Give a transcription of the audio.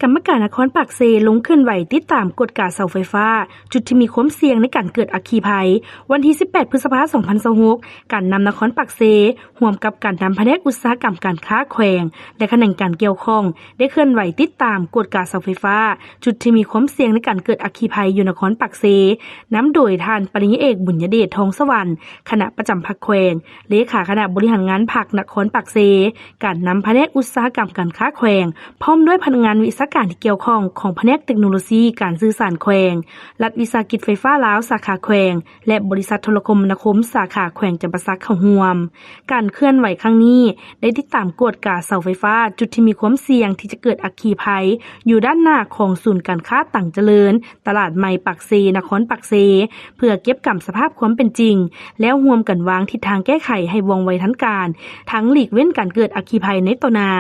กรรมการนครปากเซลงเคลื่อนไหวติดตามกฎการเสาไฟฟ้าจุดที่มีความเสี่ยงในการเกิดอัคคีภัยวันที่18พฤษภาคม2026การนำนครปากเซร่วมกับการนำแผนกอุตสาหกรรมการค้าแขวงและแขนงการเกี่ยวข้องได้เคลื่อนไหวติดตามกฎการเสาไฟฟ้าจุดที่มีความเสี่ยงในการเกิดอัคคีภัยอยู่นครปากเซนำโดยท่านปริญญาเอกบุญญเดชทองสวรรค์คณะประจำภาคแขวงเลขาคณะบริหารงานภาคนครปากเซการนำแผนกอุตสาหกรรมการค้าแขวงพร้อมด้วยพนักงานวิชาการที่เกี่ยวข้องของแผนกเทคโนโลยีการสื่อสารแขวงรัฐวิสาหกิจไฟฟ้าลาวสาขาแขวงและบริษัทโทรคมนาคมสาขาแขวงจำปาสักเข้าร่วมการเคลื่อนไหวครั้งนี้ได้ติดตามกฎการเสาไฟฟ้าจุดที่มีความเสี่ยงที่จะเกิดอัคคีภัยอยู่ด้านหน้าของศูนย์การค้าต่างเจริญตลาดใหม่ปากเซนครปากเซเพื่อเก็บกำสภาพความเป็นจริงแล้วร่วมกันวางทิศทางแก้ไขให้ว่องไวทันการทั้งหลีกเว้นการเกิดอัคคีภัยในต่อหน้า